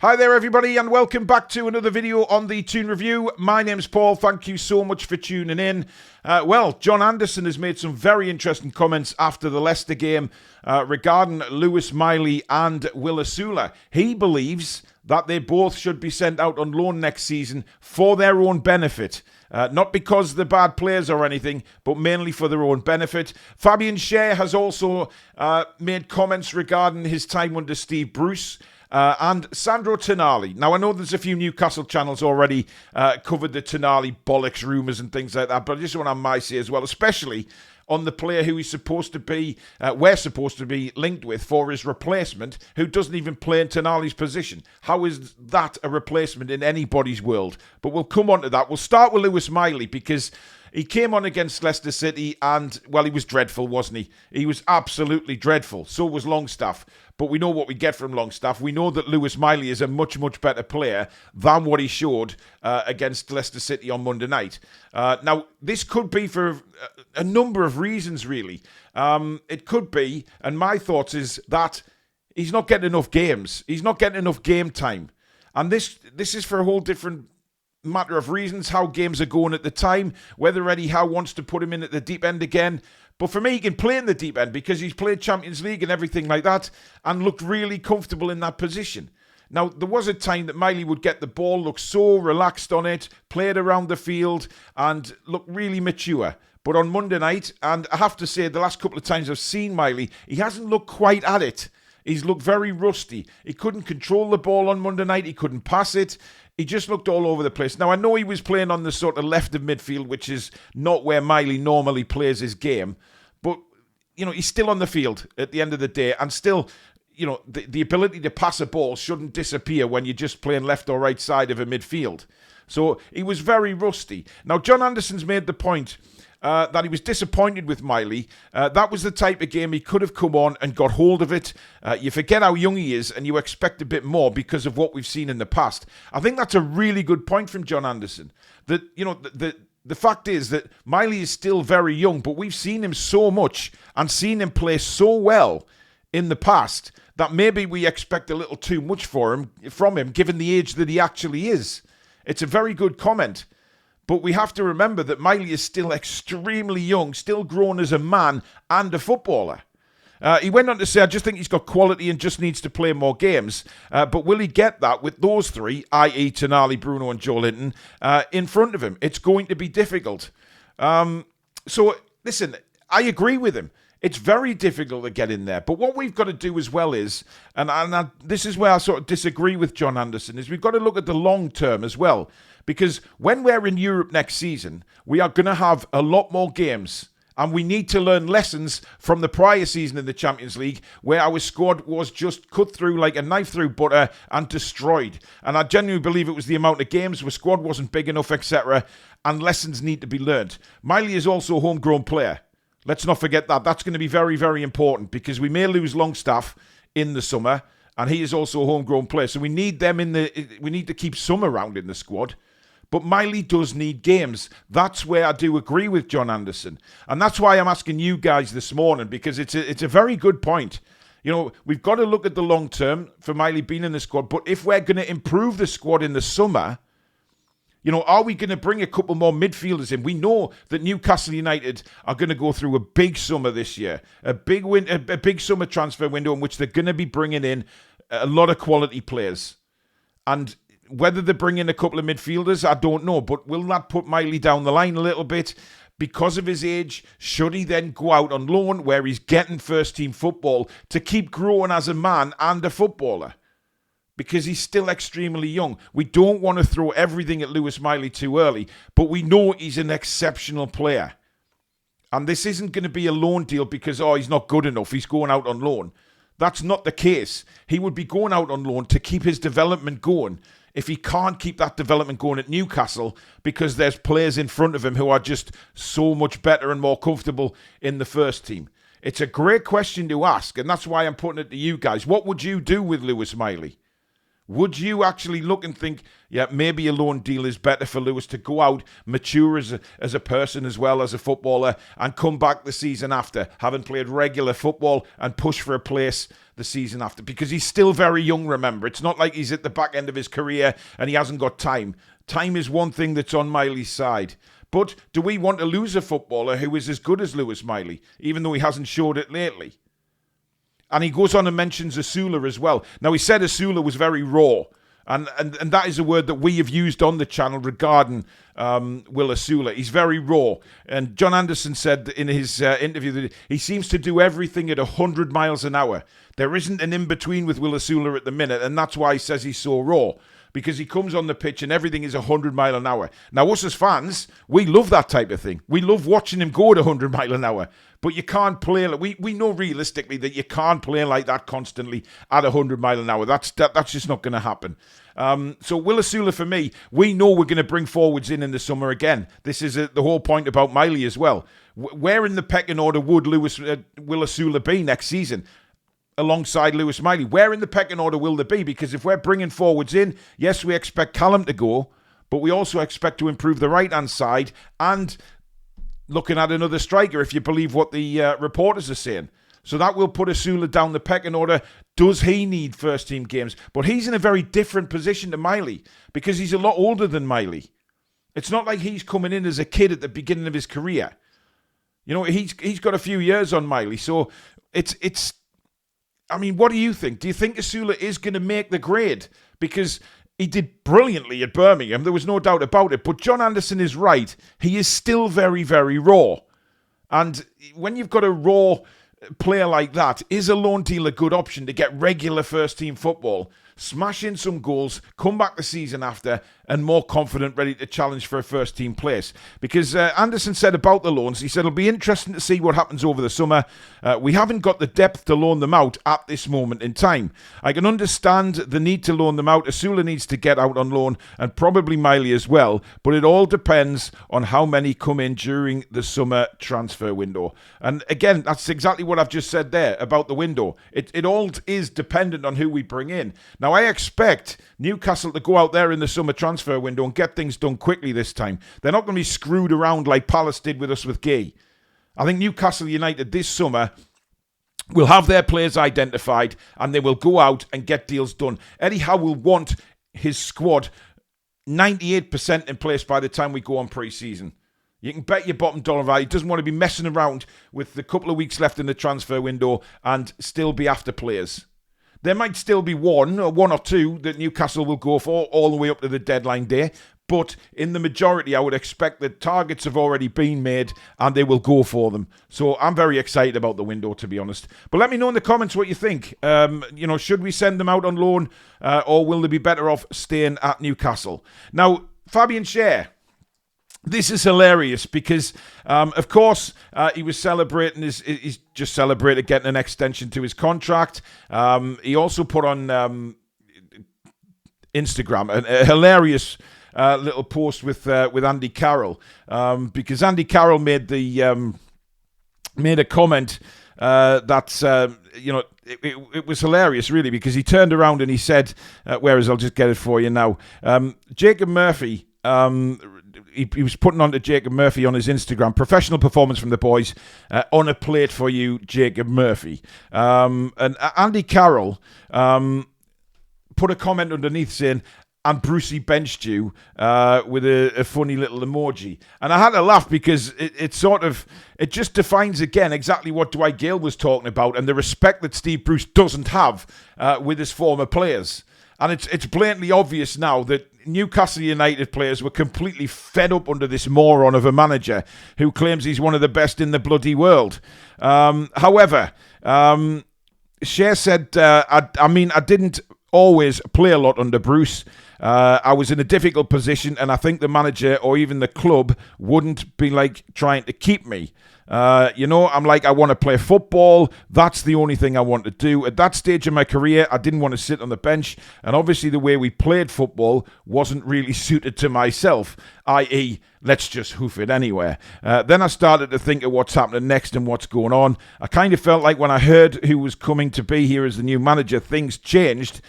Hi there everybody and welcome back to another video on the Toon Review. My name's Paul, thank you so much for tuning in. John Anderson has made some very interesting comments after the Leicester game regarding Lewis Miley and Will Osula. He believes that they both should be sent out on loan next season for their own benefit. Not because they're bad players or anything, but mainly for their own benefit. Fabian Schär has also made comments regarding his time under Steve Bruce. And Sandro Tonali. Now, I know there's a few Newcastle channels already covered the Tonali bollocks rumours and things like that, but I just want to have my say as well, especially on the player who he's supposed to be, we're supposed to be linked with for his replacement, who doesn't even play in Tonali's position. How is that a replacement in anybody's world? But we'll come on to that. We'll start with Lewis Miley because he came on against Leicester City and, well, he was dreadful, wasn't he? He was absolutely dreadful. So was Longstaff. But we know what we get from Longstaff. We know that Lewis Miley is a much, much better player than what he showed against Leicester City on Monday night. Now, this could be for a number of reasons, really. It could be, and my thoughts is that he's not getting enough games. He's not getting enough game time. And this is for a whole different matter of reasons, how games are going at the time, whether Eddie Howe wants to put him in at the deep end again. But for me, he can play in the deep end because he's played Champions League and everything like that and looked really comfortable in that position. Now, there was a time that Miley would get the ball, look so relaxed on it, played around the field and look really mature. But on Monday night, and I have to say the last couple of times I've seen Miley, he hasn't looked quite at it. He's looked very rusty. He couldn't control the ball on Monday night. He couldn't pass it. He just looked all over the place. Now, I know he was playing on the sort of left of midfield, which is not where Miley normally plays his game. But, you know, he's still on the field at the end of the day. And still, you know, the ability to pass a ball shouldn't disappear when you're just playing left or right side of a midfield. So he was very rusty. Now, John Anderson's made the point that he was disappointed with Miley. That was the type of game he could have come on and got hold of it. You forget how young he is and you expect a bit more because of what we've seen in the past. I think that's a really good point from John Anderson. That, you know, the fact is that Miley is still very young, but we've seen him so much and seen him play so well in the past that maybe we expect a little too much from him, given the age that he actually is. It's a very good comment. But we have to remember that Miley is still extremely young, still grown as a man and a footballer. He went on to say, I just think he's got quality and just needs to play more games. But will he get that with those three, i.e. Tonali, Bruno and Joe Linton, in front of him? It's going to be difficult. So, listen, I agree with him. It's very difficult to get in there. But what we've got to do as well is, and this is where I sort of disagree with John Anderson, is we've got to look at the long term as well. Because when we're in Europe next season, we are going to have a lot more games. And we need to learn lessons from the prior season in the Champions League, where our squad was just cut through like a knife through butter and destroyed. And I genuinely believe it was the amount of games, the squad wasn't big enough, etc. And lessons need to be learned. Miley is also a homegrown player. Let's not forget that. That's going to be very, very important because we may lose Longstaff in the summer, and he is also a homegrown player. So we need them we need to keep some around in the squad. But Miley does need games. That's where I do agree with John Anderson. And that's why I'm asking you guys this morning, because it's a very good point. You know, we've got to look at the long term for Miley being in the squad. But if we're going to improve the squad in the summer, you know, are we going to bring a couple more midfielders in? We know that Newcastle United are going to go through a big summer this year, a big summer transfer window in which they're going to be bringing in a lot of quality players. And whether they bring in a couple of midfielders, I don't know. But will that put Miley down the line a little bit? Because of his age, should he then go out on loan where he's getting first-team football to keep growing as a man and a footballer? Because he's still extremely young. We don't want to throw everything at Lewis Miley too early, but we know he's an exceptional player. And this isn't going to be a loan deal because, he's not good enough, he's going out on loan. That's not the case. He would be going out on loan to keep his development going. If he can't keep that development going at Newcastle because there's players in front of him who are just so much better and more comfortable in the first team. It's a great question to ask, and that's why I'm putting it to you guys. What would you do with Lewis Miley? Would you actually look and think, yeah, maybe a loan deal is better for Lewis to go out, mature as a person as well as a footballer, and come back the season after, having played regular football, and push for a place the season after? Because he's still very young, remember. It's not like he's at the back end of his career and he hasn't got time. Time is one thing that's on Miley's side. But do we want to lose a footballer who is as good as Lewis Miley, even though he hasn't showed it lately? And he goes on and mentions Osula as well. Now, he said Osula was very raw. And that is a word that we have used on the channel regarding Will Osula. He's very raw. And John Anderson said in his interview that he seems to do everything at 100 miles an hour. There isn't an in-between with Will Osula at the minute, and that's why he says he's so raw. Because he comes on the pitch and everything is 100 mile an hour. Now, us as fans, we love that type of thing. We love watching him go at 100 mile an hour. But you can't play like we know realistically that you can't play like that constantly at 100 mile an hour. That's just not going to happen. So Will Osula, for me, we know we're going to bring forwards in the summer again. This is the whole point about Miley as well. Where in the pecking order would Will Osula be next season? Alongside Lewis Miley, where in the pecking order will they be? Because if we're bringing forwards in, yes, we expect Callum to go, but we also expect to improve the right-hand side and looking at another striker, if you believe what the reporters are saying. So that will put Osula down the pecking order. Does he need first-team games? But he's in a very different position to Miley because he's a lot older than Miley. It's not like he's coming in as a kid at the beginning of his career. You know, he's got a few years on Miley, so it's. I mean, what do you think? Do you think Osula is going to make the grade? Because he did brilliantly at Birmingham. There was no doubt about it. But John Anderson is right. He is still very, very raw. And when you've got a raw player like that, is a loan deal a good option to get regular first-team football, smash in some goals, come back the season after, and more confident, ready to challenge for a first-team place? Because Anderson said about the loans, he said it'll be interesting to see what happens over the summer. We haven't got the depth to loan them out at this moment in time. I can understand the need to loan them out. Osula needs to get out on loan, and probably Miley as well, but it all depends on how many come in during the summer transfer window. And again, that's exactly what I've just said there about the window. It all is dependent on who we bring in. Now, I expect Newcastle to go out there in the summer transfer window and get things done quickly this time. They're not going to be screwed around like Palace did with us with Gay. I think Newcastle United this summer will have their players identified and they will go out and get deals done. Eddie Howe will want his squad 98% in place by the time we go on pre-season. You can bet your bottom dollar value he doesn't want to be messing around with the couple of weeks left in the transfer window and still be after players. There might still be one or two that Newcastle will go for all the way up to the deadline day. But in the majority, I would expect that targets have already been made and they will go for them. So I'm very excited about the window, to be honest. But let me know in the comments what you think. Should we send them out on loan or will they be better off staying at Newcastle? Now, Fabian Schär. This is hilarious because, of course, he was celebrating he's just celebrated getting an extension to his contract. He also put on Instagram a hilarious little post with Andy Carroll because Andy Carroll made a comment that it was hilarious really because he turned around and he said, whereas I'll just get it for you now, Jacob Murphy. He was putting on to Jacob Murphy on his Instagram, professional performance from the boys, on a plate for you, Jacob Murphy. And Andy Carroll put a comment underneath saying, and Brucey benched you, with a funny little emoji. And I had to laugh because it just defines again exactly what Dwight Gale was talking about and the respect that Steve Bruce doesn't have with his former players. And it's blatantly obvious now that Newcastle United players were completely fed up under this moron of a manager who claims he's one of the best in the bloody world. However, Schär said, I didn't always play a lot under Bruce. I was in a difficult position and I think the manager or even the club wouldn't be like trying to keep me. I'm like, I want to play football. That's the only thing I want to do. At that stage of my career, I didn't want to sit on the bench. And obviously the way we played football wasn't really suited to myself, i.e. let's just hoof it anywhere. Then I started to think of what's happening next and what's going on. I kind of felt like when I heard who was coming to be here as the new manager, things changed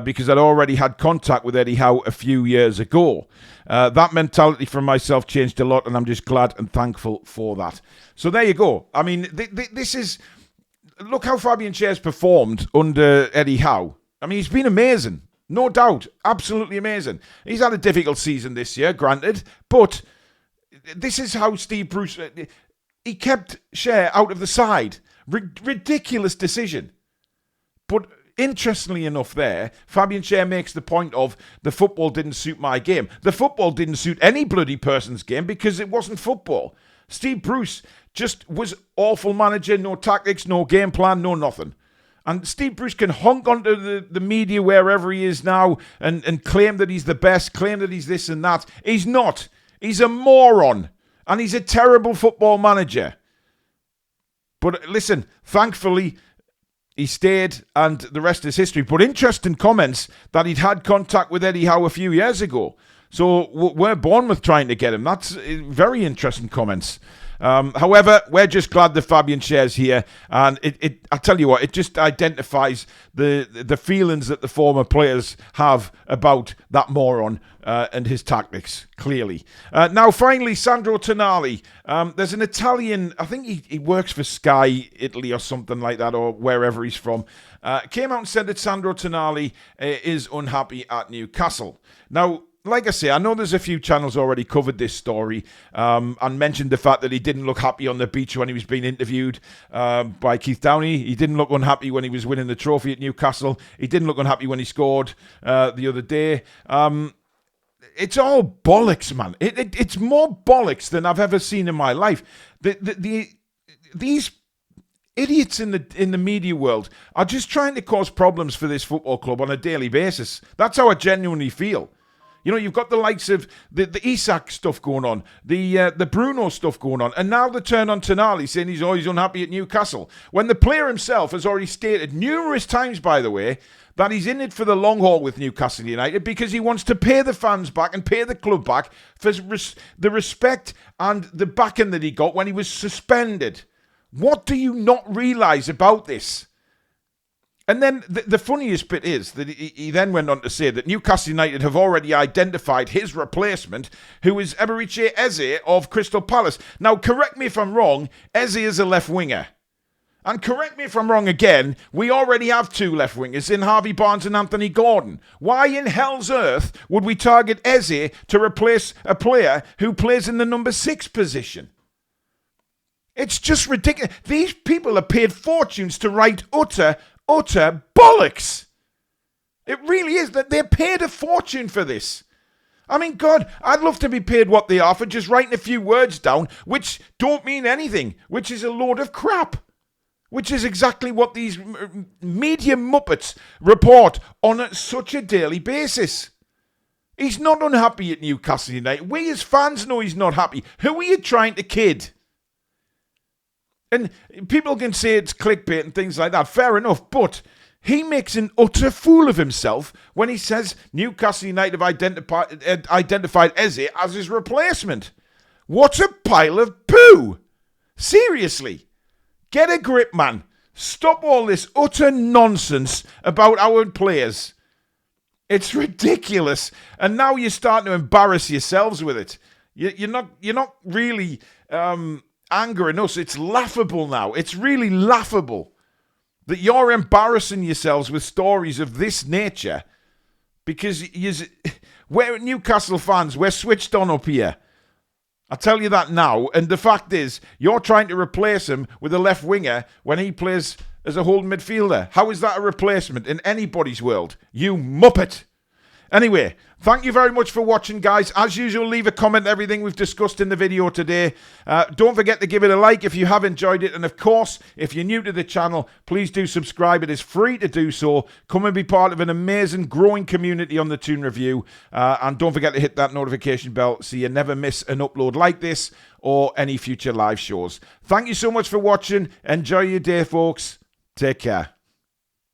because I'd already had contact with Eddie Howe a few years ago. That mentality from myself changed a lot, and I'm just glad and thankful for that. So there you go. I mean, this is... Look how Fabian Schär's performed under Eddie Howe. I mean, he's been amazing. No doubt. Absolutely amazing. He's had a difficult season this year, granted. But this is how Steve Bruce... He kept Schär out of the side. Ridiculous decision. But interestingly enough there, Fabian Schär makes the point of the football didn't suit my game. The football didn't suit any bloody person's game because it wasn't football. Steve Bruce just was awful manager, no tactics, no game plan, no nothing. And Steve Bruce can honk onto the media wherever he is now and claim that he's the best, claim that he's this and that. He's not. He's a moron. And he's a terrible football manager. But listen, thankfully, he stayed and the rest is history. But interesting comments that he'd had contact with Eddie Howe a few years ago. So we're Bournemouth trying to get him. That's very interesting comments. However, we're just glad that Fabian Schär's here, and I tell you what, it just identifies the feelings that the former players have about that moron and his tactics, clearly. Now, finally, Sandro Tonali. There's an Italian, I think he works for Sky Italy or something like that, or wherever he's from, came out and said that Sandro Tonali is unhappy at Newcastle. Now, like I say, I know there's a few channels already covered this story and mentioned the fact that he didn't look happy on the beach when he was being interviewed by Keith Downey. He didn't look unhappy when he was winning the trophy at Newcastle. He didn't look unhappy when he scored the other day. It's all bollocks, man. It's more bollocks than I've ever seen in my life. These idiots in the media world are just trying to cause problems for this football club on a daily basis. That's how I genuinely feel. You know, you've got the likes of the Isak stuff going on, the Bruno stuff going on, and now the turn on Tonali saying he's always unhappy at Newcastle. When the player himself has already stated numerous times, by the way, that he's in it for the long haul with Newcastle United because he wants to pay the fans back and pay the club back for the respect and the backing that he got when he was suspended. What do you not realise about this? And then the funniest bit is that he then went on to say that Newcastle United have already identified his replacement, who is Eberechi Eze of Crystal Palace. Now, correct me if I'm wrong, Eze is a left winger. And correct me if I'm wrong again, we already have two left wingers in Harvey Barnes and Anthony Gordon. Why in hell's earth would we target Eze to replace a player who plays in the number 6 position? It's just ridiculous. These people are paid fortunes to write utter bollocks. It really is. That they're paid a fortune for this. I mean, God, I'd love to be paid what they are for just writing a few words down, which don't mean anything, which is a load of crap, which is exactly what these media muppets report on such a daily basis. He's not unhappy at Newcastle United. We as fans know he's not happy. Who are you trying to kid? And people can say it's clickbait and things like that. Fair enough. But he makes an utter fool of himself when he says Newcastle United have identified Eze as his replacement. What a pile of poo. Seriously. Get a grip, man. Stop all this utter nonsense about our players. It's ridiculous. And now you're starting to embarrass yourselves with it. You're not really... angering us. It's laughable now. It's really laughable that you're embarrassing yourselves with stories of this nature because we're Newcastle fans. We're switched on up here. I tell you that now. And the fact is, you're trying to replace him with a left winger when he plays as a holding midfielder. How is that a replacement in anybody's world? You muppet. Anyway, thank you very much for watching, guys. As usual, leave a comment on everything we've discussed in the video today. Don't forget to give it a like if you have enjoyed it. And of course, if you're new to the channel, please do subscribe. It is free to do so. Come and be part of an amazing, growing community on the Toon Review. And don't forget to hit that notification bell so you never miss an upload like this or any future live shows. Thank you so much for watching. Enjoy your day, folks. Take care.